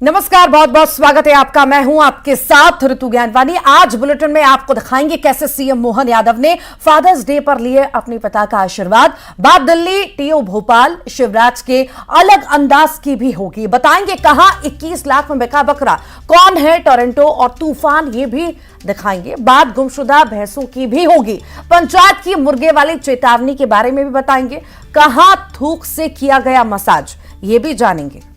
नमस्कार, बहुत बहुत स्वागत है आपका। मैं हूं आपके साथ ऋतु ज्ञानवानी। आज बुलेटिन में आपको दिखाएंगे कैसे सीएम मोहन यादव ने फादर्स डे पर लिए अपने पिता का आशीर्वाद। बात दिल्ली, टीओ भोपाल, शिवराज के अलग अंदाज की भी होगी। बताएंगे कहां 21 लाख में बिका बकरा, कौन है टोरंटो और तूफान, ये भी दिखाएंगे। बात गुमशुदा भैंसों की भी होगी। पंचायत की मुर्गे वाली चेतावनी के बारे में भी बताएंगे। कहां थूक से किया गया मसाज, ये भी जानेंगे।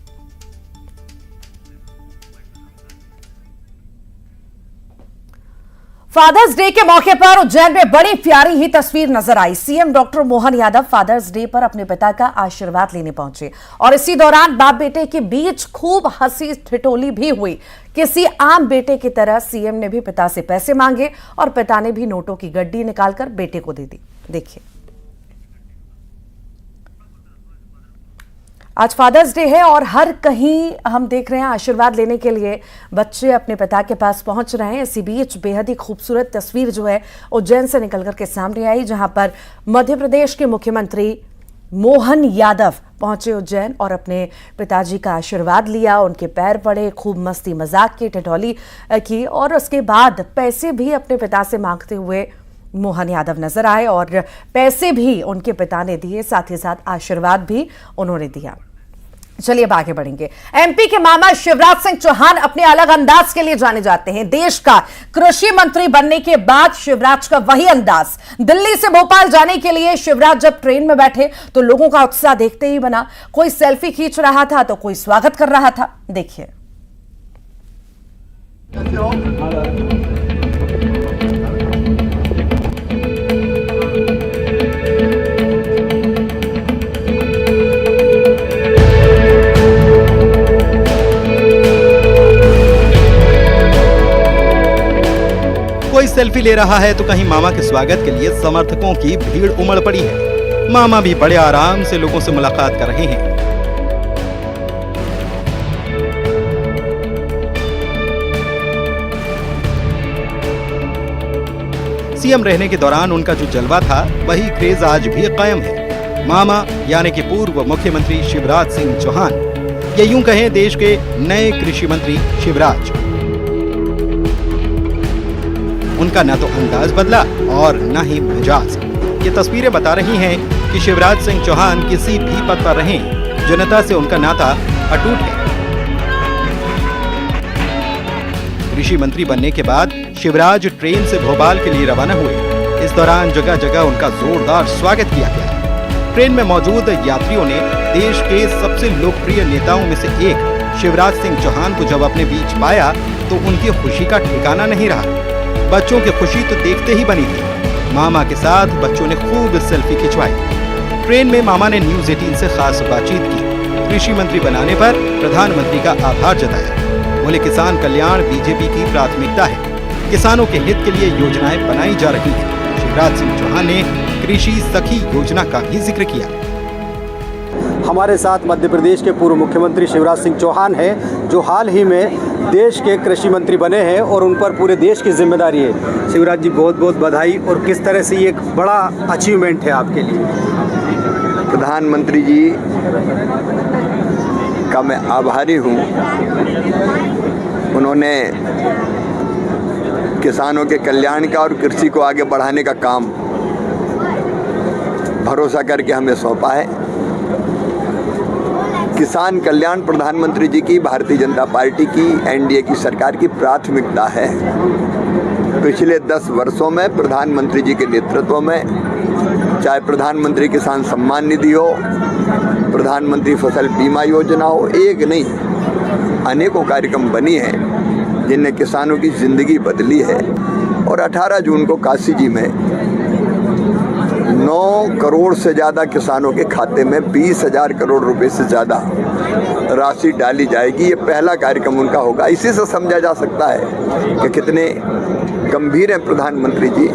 फादर्स डे के मौके पर उज्जैन में बड़ी प्यारी ही तस्वीर नजर आई। CM doctor Mohan Yadav Father's Day पर अपने पिता का आशीर्वाद लेने पहुंचे और इसी दौरान बाप बेटे के बीच खूब हंसी ठिठोली भी हुई। किसी आम बेटे की तरह सीएम ने भी पिता से पैसे मांगे और पिता ने भी नोटों की गड्डी निकालकर बेटे को दे दी। देखिए, आज फादर्स डे है और हर कहीं हम देख रहे हैं आशीर्वाद लेने के लिए बच्चे अपने पिता के पास पहुंच रहे हैं। इसी बीच बेहद ही खूबसूरत तस्वीर जो है उज्जैन से निकलकर के सामने आई, जहां पर मध्य प्रदेश के मुख्यमंत्री मोहन यादव पहुंचे उज्जैन और अपने पिताजी का आशीर्वाद लिया, उनके पैर पड़े, खूब मस्ती मजाक की, ठिठौली की और उसके बाद पैसे भी अपने पिता से मांगते हुए मोहन यादव नजर आए और पैसे भी उनके पिता ने दिए, साथ ही साथ आशीर्वाद भी उन्होंने दिया। चलिए अब आगे बढ़ेंगे। एमपी के मामा शिवराज सिंह चौहान अपने अलग अंदाज के लिए जाने जाते हैं। देश का कृषि मंत्री बनने के बाद शिवराज का वही अंदाज। दिल्ली से भोपाल जाने के लिए शिवराज जब ट्रेन में बैठे तो लोगों का उत्साह देखते ही बना। कोई सेल्फी खींच रहा था तो कोई स्वागत कर रहा था। देखिए, कोई सेल्फी ले रहा है तो कहीं मामा के स्वागत के लिए समर्थकों की भीड़ उमड़ पड़ी है। मामा भी बड़े आराम से लोगों से मुलाकात कर रहे हैं। सीएम रहने के दौरान उनका जो जलवा था वही क्रेज आज भी कायम है। मामा यानी कि पूर्व मुख्यमंत्री शिवराज सिंह चौहान, ये यूं कहें देश के नए कृषि मंत्री शिवराज। उनका न तो अंदाज बदला और न ही मिजाज। ये तस्वीरें बता रही हैं कि शिवराज सिंह चौहान किसी भी पद पर रहें, जनता से उनका नाता अटूट है। कृषि मंत्री बनने के बाद शिवराज ट्रेन से भोपाल के लिए रवाना हुए। इस दौरान जगह जगह उनका जोरदार स्वागत किया गया। ट्रेन में मौजूद यात्रियों ने देश के सबसे लोकप्रिय नेताओं में से एक शिवराज सिंह चौहान को जब अपने बीच पाया तो उनकी खुशी का ठिकाना नहीं रहा। बच्चों की खुशी तो देखते ही बनी थी। मामा के साथ बच्चों ने खूब सेल्फी खिंचवाई। ट्रेन में मामा ने न्यूज़ 18 से खास बातचीत की। कृषि मंत्री बनाने पर प्रधानमंत्री का आभार जताया। बोले, किसान कल्याण बीजेपी की प्राथमिकता है। किसानों के हित के लिए योजनाएं बनाई जा रही हैं। शिवराज सिंह चौहान ने कृषि सखी योजना का भी जिक्र किया। हमारे साथ मध्य प्रदेश के पूर्व मुख्यमंत्री शिवराज सिंह चौहान हैं, जो हाल ही में देश के कृषि मंत्री बने हैं और उन पर पूरे देश की जिम्मेदारी है। शिवराज जी, बहुत बहुत बधाई। और किस तरह से ये एक बड़ा अचीवमेंट है आपके लिए? प्रधानमंत्री जी का मैं आभारी हूँ। उन्होंने किसानों के कल्याण का और कृषि को आगे बढ़ाने का काम भरोसा करके हमें सौंपा है। किसान कल्याण प्रधानमंत्री जी की, भारतीय जनता पार्टी की, एनडीए की सरकार की प्राथमिकता है। पिछले 10 वर्षों में प्रधानमंत्री जी के नेतृत्व में, चाहे प्रधानमंत्री किसान सम्मान निधि हो, प्रधानमंत्री फसल बीमा योजना हो, एक नहीं अनेकों कार्यक्रम बनी हैं जिनने किसानों की जिंदगी बदली है। और 18 जून को काशी जी में 9 करोड़ से ज़्यादा किसानों के खाते में 20,000 करोड़ रुपए से ज़्यादा राशि डाली जाएगी। ये पहला कार्यक्रम उनका होगा। इसी से समझा जा सकता है कि कितने गंभीर हैं प्रधानमंत्री जी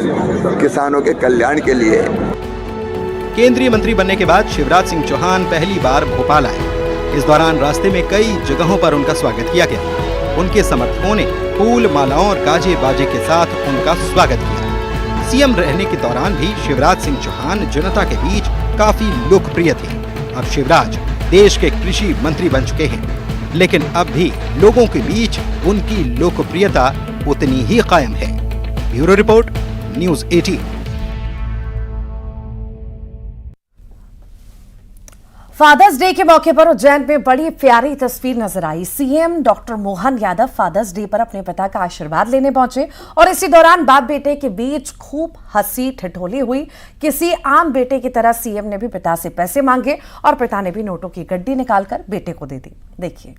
किसानों के कल्याण के लिए। केंद्रीय मंत्री बनने के बाद शिवराज सिंह चौहान पहली बार भोपाल आए। इस दौरान रास्ते में कई जगहों पर उनका स्वागत किया गया। उनके समर्थकों ने फूल मालाओं और गाजे बाजे के साथ उनका स्वागत किया। सीएम रहने के दौरान भी शिवराज सिंह चौहान जनता के बीच काफी लोकप्रिय थे। अब शिवराज देश के कृषि मंत्री बन चुके हैं। लेकिन अब भी लोगों के बीच उनकी लोकप्रियता उतनी ही कायम है। Bureau report, news 18। Father's Day के मौके पर उज्जैन में बड़ी प्यारी तस्वीर नजर आई। CM doctor Mohan Yadav Father's Day पर अपने पिता का आशीर्वाद लेने पहुंचे और इसी दौरान बाप बेटे के बीच खूब हंसी ठिठोली हुई। किसी आम बेटे की तरह सीएम ने भी पिता से पैसे मांगे और पिता ने भी नोटों की गड्डी निकालकर बेटे को दे दी। देखिए।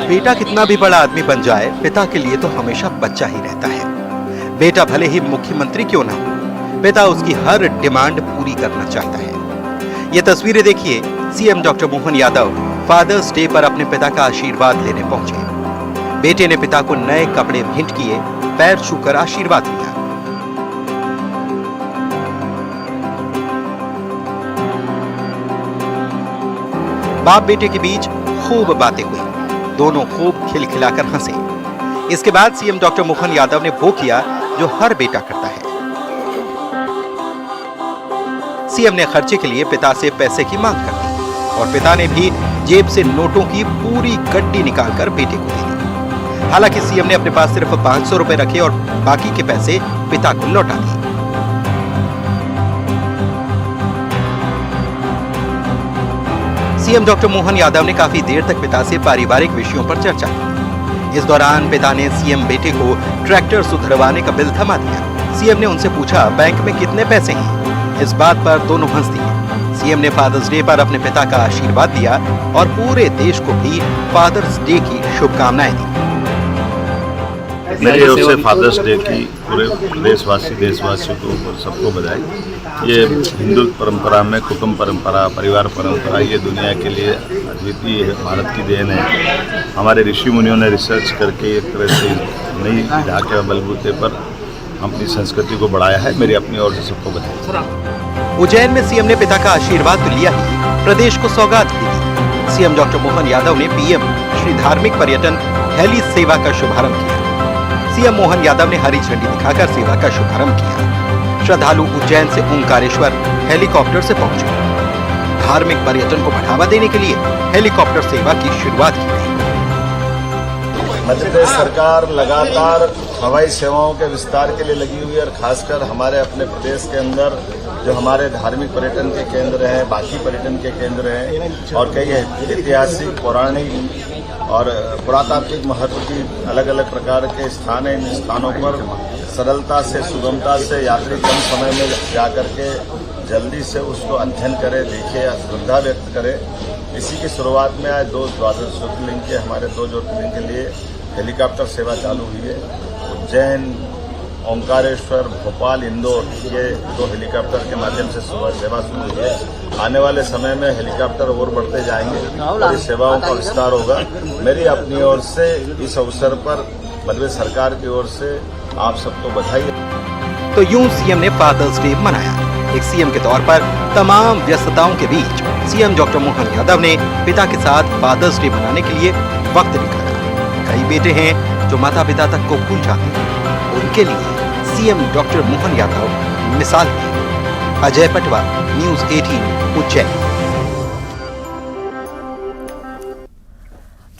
बेटा कितना भी बड़ा आदमी बन जाए, पिता के लिए तो हमेशा बच्चा ही रहता है। बेटा भले ही मुख्यमंत्री क्यों ना हो, पिता उसकी हर डिमांड पूरी करना चाहता है। ये तस्वीरें देखिए, CM doctor Mohan Yadav Father's Day पर अपने पिता का आशीर्वाद लेने पहुंचे। बेटे ने पिता को नए कपड़े भेंट किए, पैर छूकर आशीर्वाद लिया। बाप बेटे के बीच खूब बातें हुई, दोनों खूब खिलखिलाकर हंसे। इसके बाद सीएम डॉक्टर मोहन यादव ने वो किया जो हर बेटा करता है। सीएम ने खर्चे के लिए पिता से पैसे की मांग कर दी और पिता ने भी जेब से नोटों की पूरी गड्डी निकालकर बेटे को दे दी। हालांकि सीएम ने अपने पास सिर्फ 500 रुपए रखे और बाकी के पैसे पिता को लौटा दिए। सीएम डॉक्टर मोहन यादव ने काफी देर तक पिता से पारिवारिक विषयों पर चर्चा की। इस दौरान पिता ने सीएम बेटे को ट्रैक्टर सुधरवाने का बिल थमा दिया। सीएम ने उनसे पूछा, बैंक में कितने पैसे हैं? इस बात पर दोनों हंस दिए। सीएम ने फादर्स डे पर अपने पिता का आशीर्वाद दिया और पूरे देश को भी फादर्स डे की शुभकामनाएं दी। मेरी ओर से फादर्स डे की पूरे देशवासियों को सबको बधाई। ये हिंदू परंपरा में कुटुंब परंपरा, परिवार परंपरा, ये दुनिया के लिए अद्वितीय है, भारत की देन है। हमारे ऋषि मुनियों ने रिसर्च करके एक तरह से नई विधा के बलबूते पर अपनी संस्कृति को बढ़ाया है। मेरी अपनी ओर से सबको बधाई। उज्जैन में सीएम ने पिता का आशीर्वाद तो लिया ही, प्रदेश को सौगात भी दी। सीएम डॉक्टर मोहन यादव ने पीएम श्री धार्मिक पर्यटन हेली सेवा का शुभारंभ किया। सीएम मोहन यादव ने हरी झंडी दिखाकर सेवा का शुभारंभ किया। श्रद्धालु उज्जैन से ओंकारेश्वर हेलीकॉप्टर से पहुंचे। धार्मिक पर्यटन को बढ़ावा देने के लिए हेलीकॉप्टर सेवा की शुरुआत की गई। मध्य प्रदेश सरकार लगातार हवाई सेवाओं के विस्तार के लिए लगी हुई है और खासकर हमारे अपने प्रदेश के अंदर जो हमारे धार्मिक पर्यटन के केंद्र हैं, बाकी पर्यटन के केंद्र हैं और कई ऐतिहासिक, पौराणिक और पुरातात्विक महत्व की अलग अलग प्रकार के स्थान हैं। इन स्थानों पर सरलता से, सुगमता से यात्री कम समय में जाकर के जल्दी से उसको अध्ययन करे, देखे या श्रद्धा व्यक्त करे। इसी की शुरुआत में आज 2 द्वादश ज्योतिर्लिंग के हमारे 2 ज्योतिर्लिंग के लिए हेलीकॉप्टर सेवा चालू हुई है। उज्जैन, ओंकारेश्वर, भोपाल, इंदौर, ये 2 हेलीकॉप्टर के माध्यम से सेवा शुरू हुई है। आने वाले समय में हेलीकॉप्टर और बढ़ते जाएंगे और इस सेवाओं का विस्तार होगा। मेरी अपनी ओर से इस अवसर पर मध्य सरकार की ओर से आप सबको बधाई। तो यूं सीएम ने फादर्स डे मनाया। एक सीएम के तौर पर तमाम व्यस्तताओं के बीच सीएम डॉक्टर मोहन यादव ने पिता के साथ फादर्स डे मनाने के लिए वक्त निकाला। कई बेटे हैं जो माता पिता तक को भूल जाते हैं, उनके लिए सीएम डॉक्टर मोहन यादव मिसाल है। अजय पटवा, न्यूज़ 18 उज्जैन।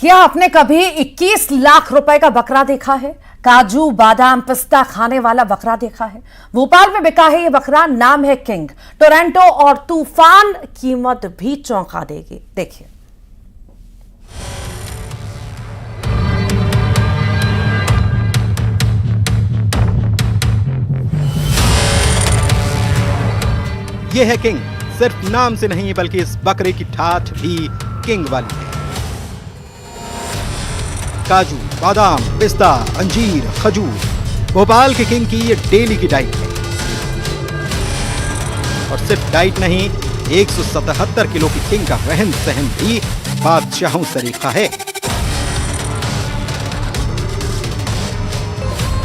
क्या आपने कभी 21 लाख रुपए का बकरा देखा है? काजू, बादाम, पिस्ता खाने वाला बकरा देखा है? भोपाल में बिका है ये बकरा, नाम है किंग। टोरंटो और तूफान कीमत भी चौंका देगी। देखिए। ये है किंग। सिर्फ नाम से नहीं बल्कि इस बकरे की ठाठ भी किंग वाली है। काजू, बादाम, पिस्ता, अंजीर, खजूर, भोपाल के किंग की ये डेली की डाइट है। और सिर्फ डाइट नहीं, 177 किलो की किंग का रहन सहन भी बादशाहों तरीका है।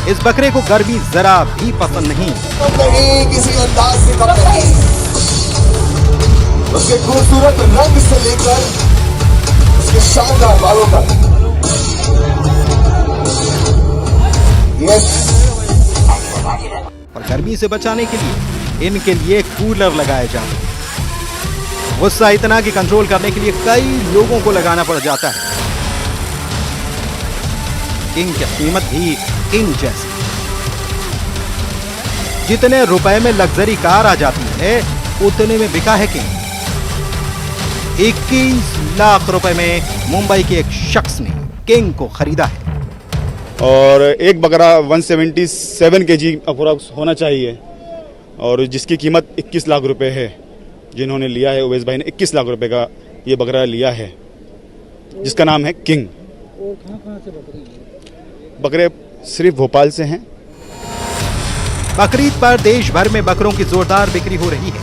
इस बकरे को गर्मी जरा भी पसंद नहीं। किसी अंदाज से कम नहीं। उसके खूबसूरत रंग से लेकर उसके शानदार बालों तक। और गर्मी से बचाने के लिए इनके लिए कूलर लगाए जाते हैं। गुस्सा इतना कि कंट्रोल करने के लिए कई लोगों को लगाना पड़ जाता है। किंग की कीमत भी किंग जैसी। जितने रुपए में लग्जरी कार आ जाती है उतने में बिका है किंग। 21 लाख रुपए में मुंबई के एक शख्स ने किंग को खरीदा है। और एक बकरा 177 केजी अप्रोक्स होना चाहिए और जिसकी कीमत 21 लाख रुपए है। जिन्होंने लिया है उवैस भाई ने 21 लाख रुपए का ये बकरा लिया है जिसका नाम है किंग। वो कहाँ से बकरे सिर्फ भोपाल से हैं। बकरीद पर देश भर में बकरों की जोरदार बिक्री हो रही है।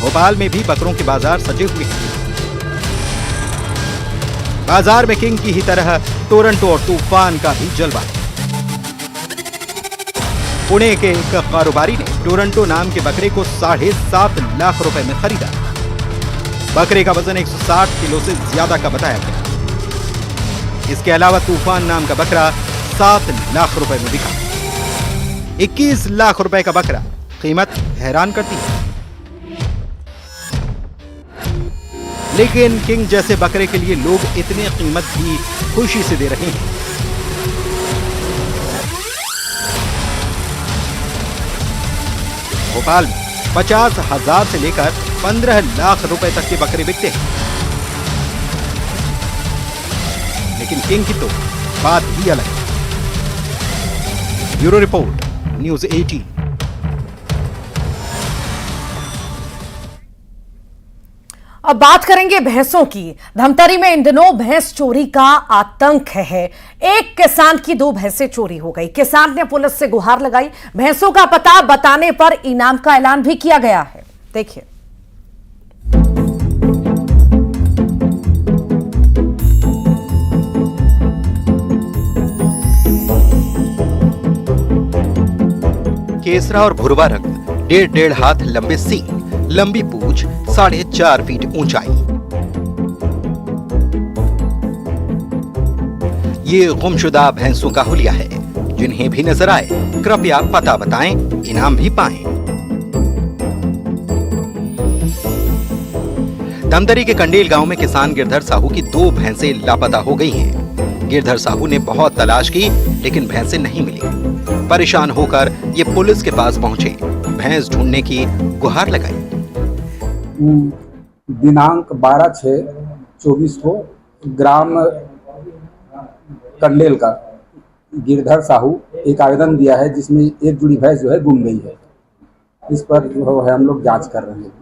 भोपाल में भी बकरों के बाजार सजे हुए हैं। बाजार में किंग की ही तरह टोरंटो और तूफान का भी जलवा है। पुणे के एक कारोबारी ने टोरंटो नाम के बकरे को 7.5 लाख रुपए में खरीदा। बकरे का वजन 160 किलो से ज्यादा का बताया गया। इसके अलावा तूफान नाम का बकरा 7 लाख रुपए में बिका। 21 लाख रुपए का बकरा, कीमत हैरान करती है। लेकिन किंग जैसे बकरे के लिए लोग इतनी कीमत भी खुशी से दे रहे हैं। भोपाल में 50,000 से लेकर 15 लाख रुपए तक के बकरे बिकते हैं। लेकिन किंग की तो बात ही अलग है। Bureau report, news 18। अब बात करेंगे भैंसों की। धमतरी में इन दिनों भैंस चोरी का आतंक है। एक किसान की 2 भैंसें चोरी हो गई। किसान ने पुलिस से गुहार लगाई। भैंसों का पता बताने पर इनाम का ऐलान भी किया गया है। देखिए। केसरा और भुरवा रंग, 1.5 हाथ लंबे सींग, लंबी पूंछ, 4.5 फीट ऊंचाई। ये गुमशुदा भैंसों का हुलिया है। जिन्हें भी नजर आए कृपया पता बताएं, इनाम भी पाएं। धमतरी के कंडेल गांव में किसान गिरधर साहू की 2 भैंसें लापता हो गई हैं। गिरधर साहू ने बहुत तलाश की लेकिन भैंसें नहीं मिली। परेशान होकर ये पुलिस के पास पहुंचे। भैंस ढूंढने की गुहार लगाई। दिनांक 12/6/24 को ग्राम कंडेल का गिरधर साहू एक आवेदन दिया है जिसमें एक जुड़ी भैंस जो है गुम गई है। इस पर जो है हम लोग जांच कर रहे हैं।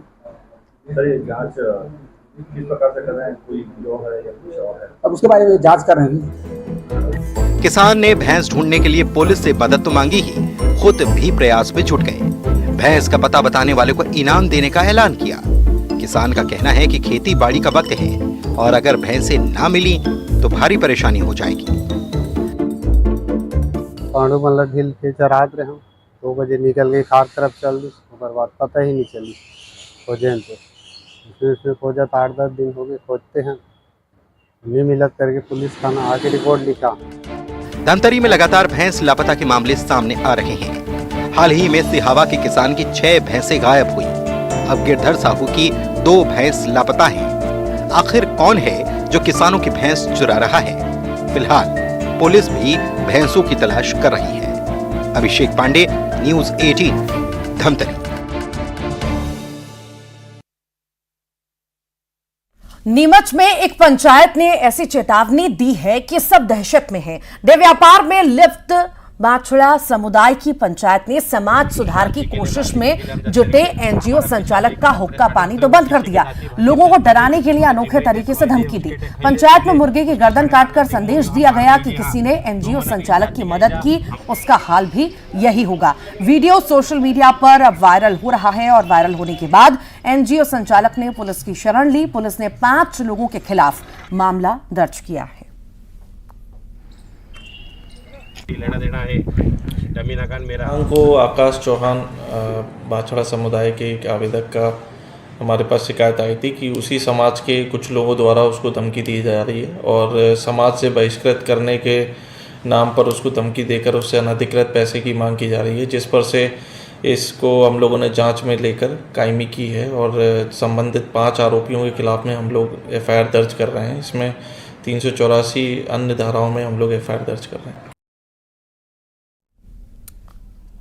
सर ये जांच किस प्रकार से कर रहे हैं? कोई गिरोह है या कुछ और है? अब उसके बारे में जांच कर रहे हैं। किसान ने भैंस ढूंढने के लिए पुलिस से मदद तो मांगी ही, खुद भी प्रयास में जुट गए। भैंस का पता बताने वाले को इनाम देने का ऐलान किया। किसान का कहना है कि खेती बाड़ी का वक्त है और अगर भैंसें ना मिली तो भारी परेशानी हो जाएगी। पांडु मतलब ढील के चरात रहे 2 बजे निकल गई, खार तरफ चल दी। उसके बाद पता ही नहीं चली खोजें तो उसमें खोजा 8-10 दिन हो गए खोजते हैं, नहीं मिलत करके पुलिस थाना आके रिपोर्ट लिखा। धमतरी में लगातार भैंस लापता के मामले सामने आ रहे हैं। हाल ही में सिहावा के किसान की 6 भैंसें गायब हुई। अब गिरधर साहू की 2 भैंस लापता हैं। आखिर कौन है जो किसानों की भैंस चुरा रहा है? फिलहाल पुलिस भी भैंसों की तलाश कर रही है। अभिषेक पांडे, न्यूज़ 18, धमतरी। नीमच में एक पंचायत ने ऐसी चेतावनी दी है कि सब दहशत में है। देह व्यापार में लिप्त बाछड़ा समुदाय की पंचायत ने समाज सुधार की कोशिश में जुटे एनजीओ संचालक का हुक्का पानी तो बंद कर दिया। लोगों को डराने के लिए अनोखे तरीके से धमकी दी। पंचायत में मुर्गे की गर्दन काटकर संदेश दिया गया कि किसी ने एनजीओ संचालक की मदद की उसका हाल भी यही होगा। वीडियो सोशल मीडिया पर अब वायरल हो रहा है और वायरल होने के बाद एनजीओ संचालक ने पुलिस की शरण ली। पुलिस ने 5 लोगों के खिलाफ मामला दर्ज किया है। लेना देना है जमीन आकान मेरा। को आकाश चौहान बाछड़ा समुदाय के एक आवेदक का हमारे पास शिकायत आई थी कि उसी समाज के कुछ लोगों द्वारा उसको धमकी दी जा रही है और समाज से बहिष्कृत करने के नाम पर उसको धमकी देकर उससे अनधिकृत पैसे की मांग की जा रही है, जिस पर से इसको हम लोगों ने जांच में लेकर कायमी की है और संबंधित 5 आरोपियों के खिलाफ में हम लोग एफआईआर दर्ज कर रहे हैं। इसमें 384 अन्य धाराओं में हम लोग एफआईआर दर्ज कर रहे हैं।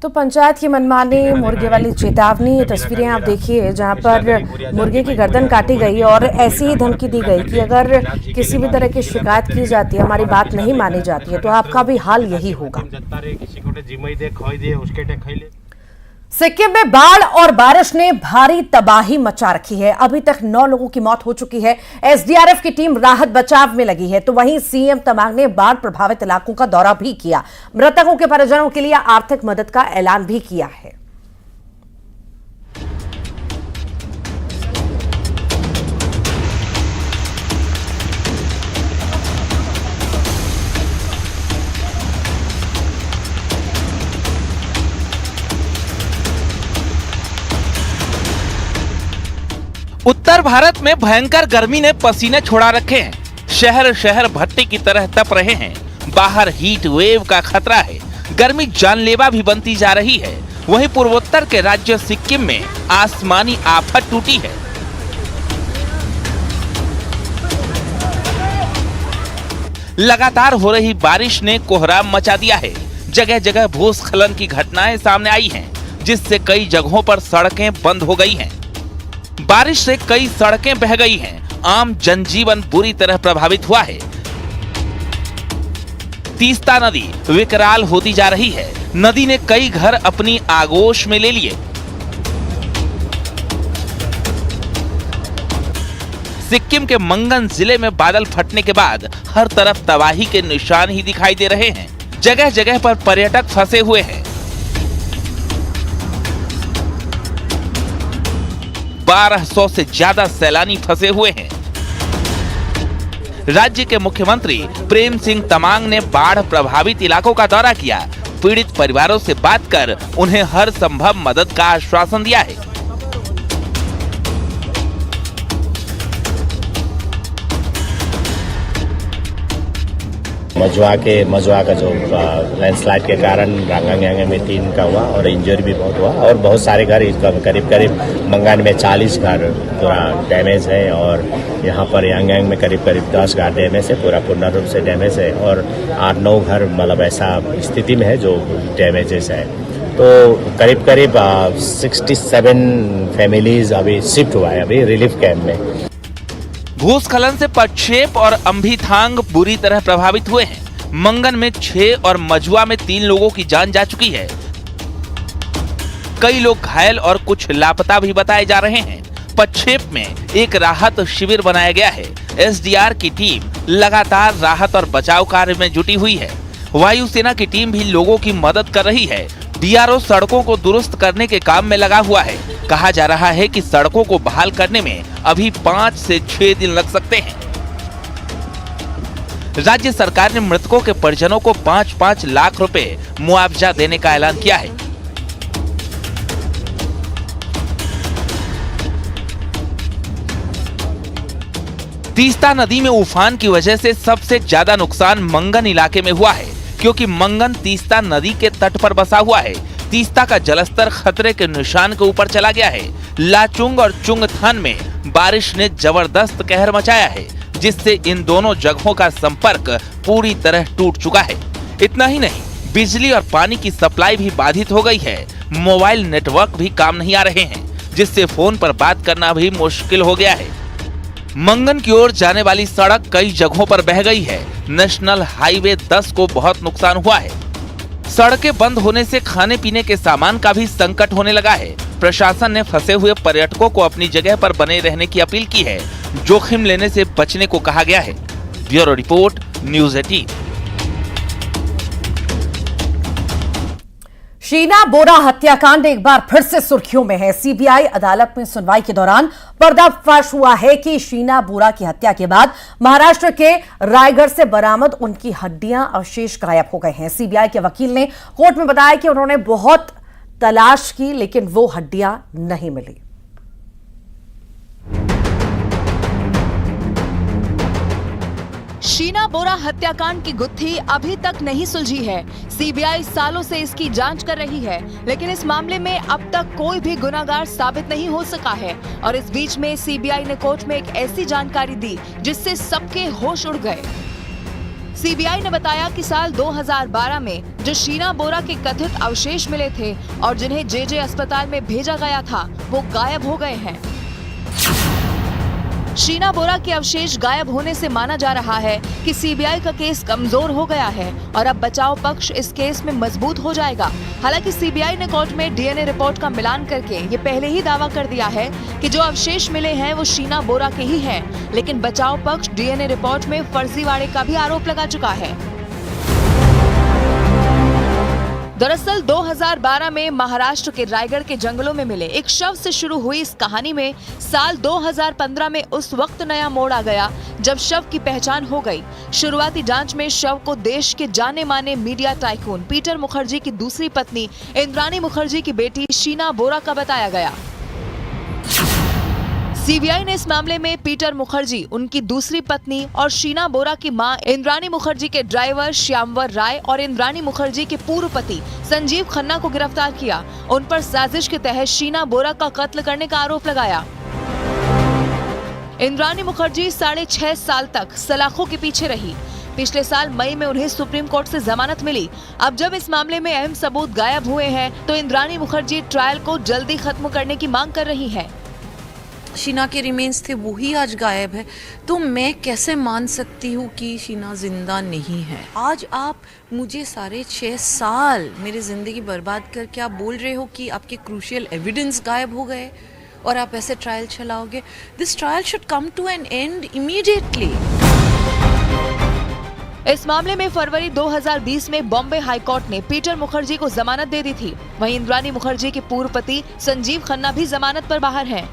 तो पंचायत की मनमानी, मुर्गे वाली चेतावनी, ये तस्वीरें आप देखिए जहां पर मुर्गे की गर्दन काटी गई और ऐसी ही धमकी दी गई कि अगर किसी भी तरह की शिकायत की जाती है, हमारी बात नहीं मानी जाती है, तो आपका भी हाल यही होगा। सिक्किम में बाढ़ और बारिश ने भारी तबाही मचा रखी है। अभी तक 9 लोगों की मौत हो चुकी है। एसडीआरएफ की टीम राहत बचाव में लगी है। तो वहीं सीएम तमांग ने बाढ़ प्रभावित इलाकों का दौरा भी किया। मृतकों के परिजनों के लिए आर्थिक मदद का ऐलान भी किया है। उत्तर भारत में भयंकर गर्मी ने पसीने छोड़ा रखे हैं। शहर शहर भट्टी की तरह तप रहे हैं। बाहर हीट वेव का खतरा है। गर्मी जानलेवा भी बनती जा रही है। वहीं पूर्वोत्तर के राज्य सिक्किम में आसमानी आफत टूटी है। लगातार हो रही बारिश ने कोहराम मचा दिया है। जगह जगह भूस्खलन की घटनाएं सामने आई हैं, जिससे कई जगहों पर सड़कें बंद हो गई हैं। बारिश से कई सड़कें बह गई हैं। आम जनजीवन बुरी तरह प्रभावित हुआ है। तीस्ता नदी विकराल होती जा रही है। नदी ने कई घर अपनी आगोश में ले लिए। सिक्किम के मंगन जिले में बादल फटने के बाद हर तरफ तबाही के निशान ही दिखाई दे रहे हैं। जगह जगह पर पर्यटक फंसे हुए हैं। 1200 से ज्यादा सैलानी फंसे हुए हैं। राज्य के मुख्यमंत्री प्रेम सिंह तमांग ने बाढ़ प्रभावित इलाकों का दौरा किया। पीड़ित परिवारों से बात कर उन्हें हर संभव मदद का आश्वासन दिया है। मजुआ का जो लैंडस्लाइड के कारण रांगांग में 3 का हुआ और इंजरी भी बहुत हुआ और बहुत सारे घर करीब मंगान में 40 घर पूरा डैमेज है और यहाँ पर यांगांग में करीब 10 घर डैमेज है, पूरा पूर्ण रूप से डैमेज है और 8-9 घर मतलब ऐसा स्थिति में है जो डैमेजेस है। तो करीब 67 फैमिलीज अभी शिफ्ट हुआ है अभी रिलीफ कैंप में। भूस्खलन से पक्षेप और अंभीथांग बुरी तरह प्रभावित हुए हैं। मंगन में 6 और मजुआ में 3 लोगों की जान जा चुकी है। कई लोग घायल और कुछ लापता भी बताए जा रहे हैं। पक्षेप में एक राहत शिविर बनाया गया है। एसडीआर की टीम लगातार राहत और बचाव कार्य में जुटी हुई है। वायुसेना की टीम भी लोगों की मदद कर रही है। बीआरओ सड़कों को दुरुस्त करने के काम में लगा हुआ है। कहा जा रहा है कि सड़कों को बहाल करने में अभी 5 से 6 दिन लग सकते हैं। राज्य सरकार ने मृतकों के परिजनों को 5-5 लाख रुपए मुआवजा देने का ऐलान किया है। तीस्ता नदी में उफान की वजह से सबसे ज्यादा नुकसान मंगन इलाके में हुआ है, क्योंकि मंगन तीस्ता नदी के तट पर बसा हुआ है। तीस्ता का जलस्तर खतरे के निशान के ऊपर चला गया है। लाचुंग और चुंगथान में बारिश ने जबरदस्त कहर मचाया है, जिससे इन दोनों जगहों का संपर्क पूरी तरह टूट चुका है। इतना ही नहीं, बिजली और पानी की सप्लाई भी बाधित हो गई है। मोबाइल नेटवर्क भी काम नहीं आ रहे हैं, जिससे फोन पर बात करना भी मुश्किल हो गया है। मंगन की ओर जाने वाली सड़क कई जगहों पर बह गई है। नेशनल हाईवे 10 को बहुत नुकसान हुआ है। सड़कें बंद होने से खाने पीने के सामान का भी संकट होने लगा है। प्रशासन ने फंसे हुए पर्यटकों को अपनी जगह पर बने रहने की अपील की है। जोखिम लेने से बचने को कहा गया है। Bureau report, news 18। शीना बोरा हत्याकांड एक बार फिर से सुर्खियों में है। सीबीआई अदालत में सुनवाई के दौरान पर्दाफाश हुआ है कि शीना बोरा की हत्या के बाद महाराष्ट्र के रायगढ़ से बरामद उनकी हड्डियां अवशेष गायब हो गए हैं। सीबीआई के वकील ने कोर्ट में बताया कि उन्होंने बहुत तलाश की, लेकिन वो हड्डियां नहीं मिली। शीना बोरा हत्याकांड की गुत्थी अभी तक नहीं सुलझी है। सीबीआई सालों से इसकी जांच कर रही है, लेकिन इस मामले में अब तक कोई भी गुनाहगार साबित नहीं हो सका है। और इस बीच में सीबीआई ने कोर्ट में एक ऐसी जानकारी दी जिससे सबके होश उड़ गए। सीबीआई ने बताया कि साल 2012 में जो शीना बोरा के कथित अवशेष मिले थे और जिन्हें जेजे अस्पताल में भेजा गया था, वो गायब हो गए हैं। शीना बोरा के अवशेष गायब होने से माना जा रहा है कि सीबीआई का केस कमजोर हो गया है और अब बचाव पक्ष इस केस में मजबूत हो जाएगा। हालांकि सीबीआई ने कोर्ट में डीएनए रिपोर्ट का मिलान करके ये पहले ही दावा कर दिया है कि जो अवशेष मिले हैं वो शीना बोरा के ही हैं, लेकिन बचाव पक्ष डीएनए रिपोर्ट में फर्जीवाड़े का भी आरोप लगा चुका है। दरअसल 2012 में महाराष्ट्र के रायगढ़ के जंगलों में मिले एक शव से शुरू हुई इस कहानी में साल 2015 में उस वक्त नया मोड़ आ गया जब शव की पहचान हो गई। शुरुआती जांच में शव को देश के जाने माने मीडिया टाइकून पीटर मुखर्जी की दूसरी पत्नी इंद्राणी मुखर्जी की बेटी शीना बोरा का बताया गया। सीबीआई ने इस मामले में पीटर मुखर्जी, उनकी दूसरी पत्नी और शीना बोरा की मां इंद्राणी मुखर्जी के ड्राइवर श्यामवर राय और इंद्राणी मुखर्जी के पूर्व पति संजीव खन्ना को गिरफ्तार किया। उन पर साजिश के तहत शीना बोरा का कत्ल करने का आरोप लगाया। इंद्राणी मुखर्जी 6.5 साल तक सलाखों के पीछे रही। पिछले साल मई में उन्हें सुप्रीम कोर्ट से जमानत मिली। अब जब इस मामले में अहम सबूत गायब हुए हैं तो इंद्राणी मुखर्जी ट्रायल को जल्दी खत्म करने की मांग कर रही है। शीना के रिमेन्स थे वो ही आज गायब है, तो मैं कैसे मान सकती हूँ कि शीना जिंदा नहीं है। आज आप मुझे 6.5 साल मेरी ज़िंदगी बर्बाद करके आप बोल रहे हो कि आपके क्रूशियल एविडेंस गायब हो गए और आप ऐसे ट्रायल चलाओगे। This trial should come to an end immediately. इस मामले में फरवरी 2020 में बॉम्बे हाईकोर्ट ने पीटर मुखर्जी को जमानत दे दी थी। वहीं इंद्राणी मुखर्जी के पूर्व पति संजीव खन्ना भी जमानत पर बाहर हैं।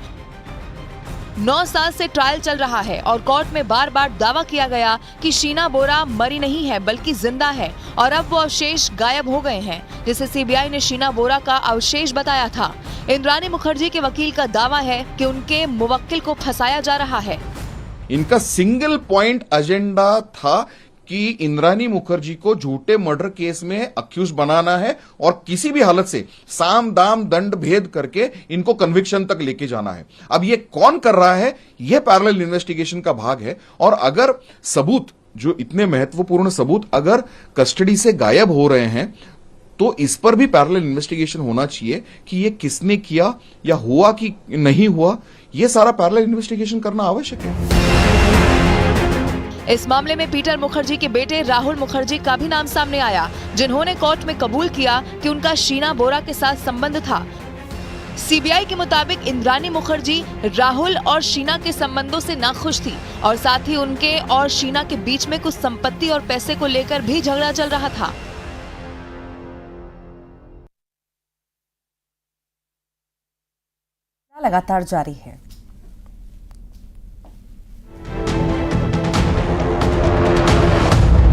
9 साल से ट्रायल चल रहा है और कोर्ट में बार बार दावा किया गया कि शीना बोरा मरी नहीं है बल्कि जिंदा है और अब वो अवशेष गायब हो गए हैं, जिसे सीबीआई ने शीना बोरा का अवशेष बताया था। इंद्राणी मुखर्जी के वकील का दावा है कि उनके मुवक्किल को फंसाया जा रहा है। इनका सिंगल पॉइंट एजेंडा था कि इंद्राणी मुखर्जी को झूठे मर्डर केस में अक्यूज बनाना है और किसी भी हालत से साम दाम दंड भेद करके इनको कन्विक्शन तक लेके जाना है। अब ये कौन कर रहा है, यह पैरेलल इन्वेस्टिगेशन का भाग है। और अगर सबूत, जो इतने महत्वपूर्ण सबूत अगर कस्टडी से गायब हो रहे हैं, तो इस पर भी पैरेलल इन्वेस्टिगेशन होना चाहिए कि ये किसने किया या हुआ कि नहीं हुआ। यह सारा पैरेलल इन्वेस्टिगेशन करना आवश्यक है। इस मामले में पीटर मुखर्जी के बेटे राहुल मुखर्जी का भी नाम सामने आया, जिन्होंने कोर्ट में कबूल किया कि उनका शीना बोरा के साथ संबंध था। सीबीआई के मुताबिक इंद्राणी मुखर्जी राहुल और शीना के संबंधों से नाखुश थी और साथ ही उनके और शीना के बीच में कुछ संपत्ति और पैसे को लेकर भी झगड़ा चल रहा था। लगातार जारी है।